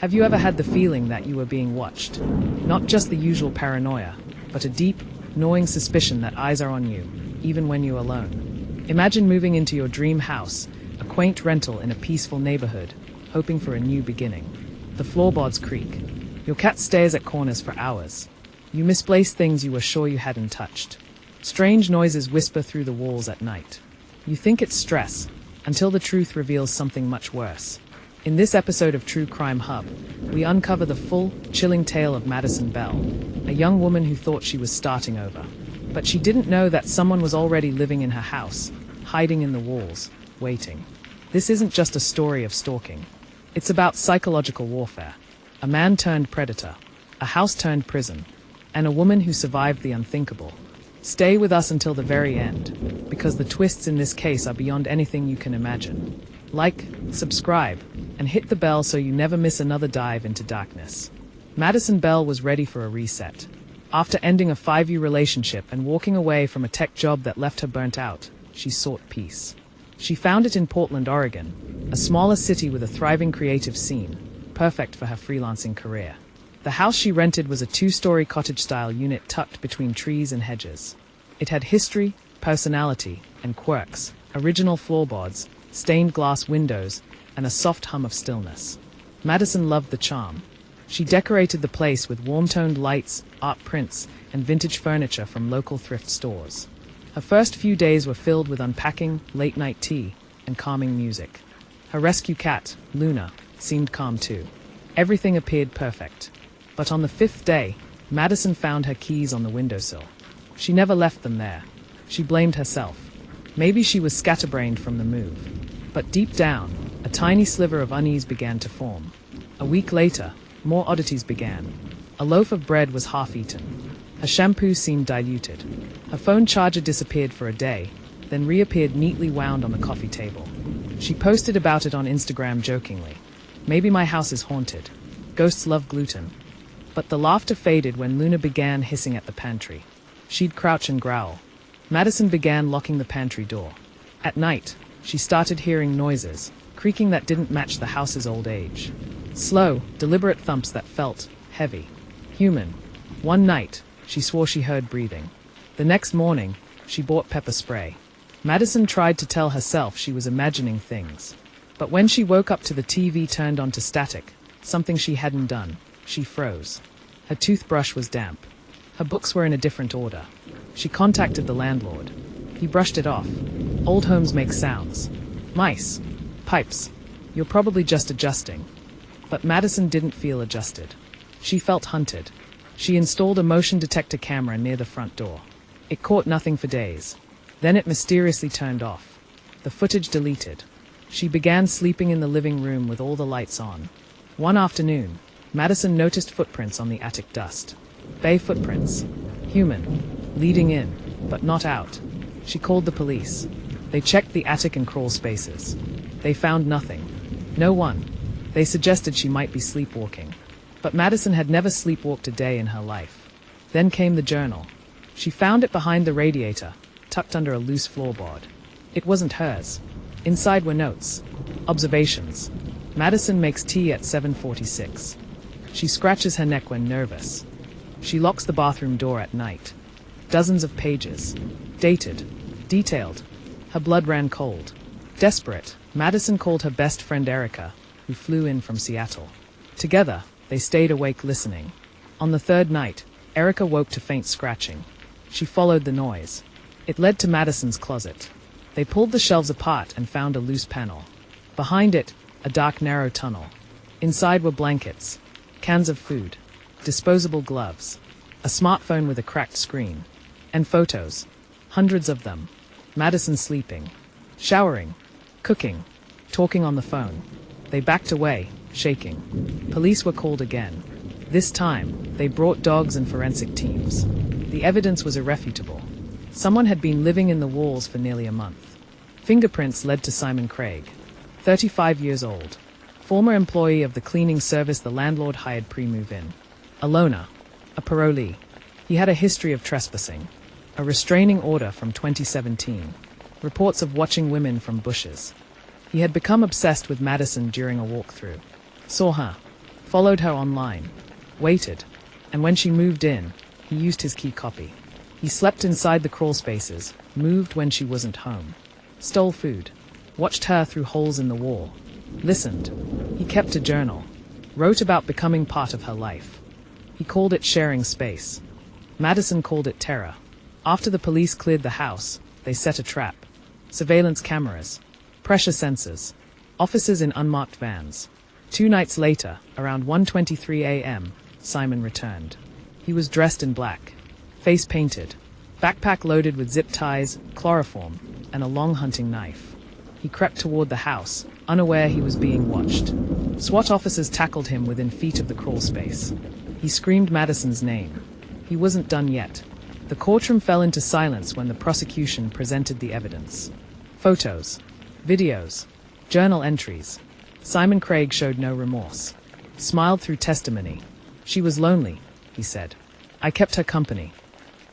Have you ever had the feeling that you were being watched? Not just the usual paranoia, but a deep, gnawing suspicion that eyes are on you, even when you're alone. Imagine moving into your dream house, a quaint rental in a peaceful neighborhood, hoping for a new beginning. The floorboards creak. Your cat stares at corners for hours. You misplace things you were sure you hadn't touched. Strange noises whisper through the walls at night. You think it's stress, until the truth reveals something much worse. In this episode of True Crime Hub, we uncover the full, chilling tale of Madison Bell, a young woman who thought she was starting over. But she didn't know that someone was already living in her house, hiding in the walls, waiting. This isn't just a story of stalking. It's about psychological warfare. A man turned predator, a house turned prison, and a woman who survived the unthinkable. Stay with us until the very end, because the twists in this case are beyond anything you can imagine. Like, subscribe, and hit the bell so you never miss another dive into darkness. Madison Bell was ready for a reset. After ending a 5-year relationship and walking away from a tech job that left her burnt out, she sought peace. She found it in Portland, Oregon, a smaller city with a thriving creative scene, perfect for her freelancing career. The house she rented was a 2-story cottage-style unit tucked between trees and hedges. It had history, personality, and quirks, original floorboards, stained glass windows, and a soft hum of stillness. Madison loved the charm. She decorated the place with warm-toned lights, art prints, and vintage furniture from local thrift stores. Her first few days were filled with unpacking, late-night tea, and calming music. Her rescue cat, Luna, seemed calm too. Everything appeared perfect. But on the 5th day, Madison found her keys on the windowsill. She never left them there. She blamed herself. Maybe she was scatterbrained from the move. But deep down, a tiny sliver of unease began to form. A week later, more oddities began. A loaf of bread was half-eaten. Her shampoo seemed diluted. Her phone charger disappeared for a day, then reappeared neatly wound on the coffee table. She posted about it on Instagram jokingly. Maybe my house is haunted. Ghosts love gluten. But the laughter faded when Luna began hissing at the pantry. She'd crouch and growl. Madison began locking the pantry door. At night, she started hearing noises, creaking that didn't match the house's old age. Slow, deliberate thumps that felt heavy. Human. One night, she swore she heard breathing. The next morning, she bought pepper spray. Madison tried to tell herself she was imagining things. But when she woke up to the TV turned on to static, something she hadn't done, she froze. Her toothbrush was damp. Her books were in a different order. She contacted the landlord. He brushed it off. Old homes make sounds. Mice. Pipes. You're probably just adjusting. But Madison didn't feel adjusted. She felt hunted. She installed a motion detector camera near the front door. It caught nothing for days. Then it mysteriously turned off. The footage deleted. She began sleeping in the living room with all the lights on. One afternoon, Madison noticed footprints on the attic dust. Bay footprints. Human. Leading in, but not out. She called the police. They checked the attic and crawl spaces. They found nothing. No one. They suggested she might be sleepwalking. But Madison had never sleepwalked a day in her life. Then came the journal. She found it behind the radiator, tucked under a loose floorboard. It wasn't hers. Inside were notes. Observations. Madison makes tea at 7:46. She scratches her neck when nervous. She locks the bathroom door at night. Dozens of pages. Dated. Detailed. Her blood ran cold. Desperate, Madison called her best friend Erica, who flew in from Seattle. Together, they stayed awake listening. On the 3rd night, Erica woke to faint scratching. She followed the noise. It led to Madison's closet. They pulled the shelves apart and found a loose panel. Behind it, a dark, narrow tunnel. Inside were blankets, cans of food, disposable gloves, a smartphone with a cracked screen, and photos. Hundreds of them. Madison sleeping, showering, cooking, talking on the phone. They backed away, shaking. Police were called again. This time, they brought dogs and forensic teams. The evidence was irrefutable. Someone had been living in the walls for nearly a month. Fingerprints led to Simon Craig, 35 years old, former employee of the cleaning service the landlord hired pre-move-in. A loner, a parolee. He had a history of trespassing, a restraining order from 2017, reports of watching women from bushes. He had become obsessed with Madison during a walkthrough. Saw her. followed her online, waited, and when she moved in, he used his key copy. He slept inside the crawl spaces, moved when she wasn't home, stole food, watched her through holes in the wall, listened. He kept a journal, wrote about becoming part of her life. He called it sharing space. Madison called it terror. After the police cleared the house, they set a trap. Surveillance cameras, pressure sensors, officers in unmarked vans. 2 nights later, around 1:23 a.m., Simon returned. He was dressed in black, face painted, backpack loaded with zip ties, chloroform, and a long hunting knife. He crept toward the house, unaware he was being watched. SWAT officers tackled him within feet of the crawl space. He screamed Madison's name. He wasn't done yet. The courtroom fell into silence when the prosecution presented the evidence. Photos, videos, journal entries. Simon Craig showed no remorse. Smiled through testimony. She was lonely, he said. I kept her company.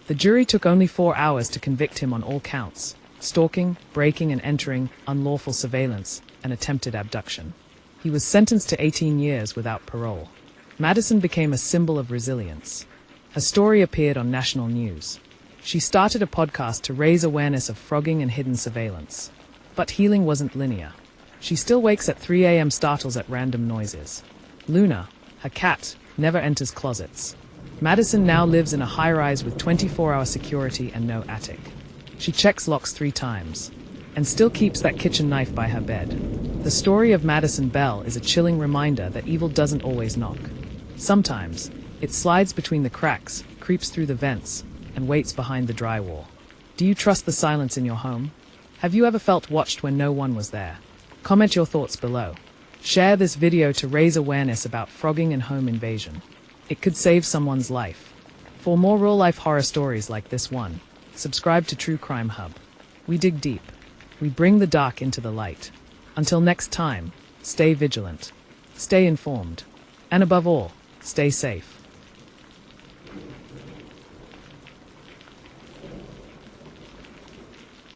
The jury took only 4 hours to convict him on all counts: stalking, breaking and entering, unlawful surveillance, and attempted abduction. He was sentenced to 18 years without parole. Madison became a symbol of resilience. Her story appeared on national news. She started a podcast to raise awareness of phrogging and hidden surveillance. But healing wasn't linear. She still wakes at 3 a.m. startles at random noises. Luna, her cat, never enters closets. Madison now lives in a high-rise with 24-hour security and no attic. She checks locks 3 times, and still keeps that kitchen knife by her bed. The story of Madison Bell is a chilling reminder that evil doesn't always knock. Sometimes, it slides between the cracks, creeps through the vents, and waits behind the drywall. Do you trust the silence in your home? Have you ever felt watched when no one was there? Comment your thoughts below. Share this video to raise awareness about phrogging and home invasion. It could save someone's life. For more real-life horror stories like this one, subscribe to True Crime Hub. We dig deep. We bring the dark into the light. Until next time, stay vigilant, stay informed, and above all, stay safe.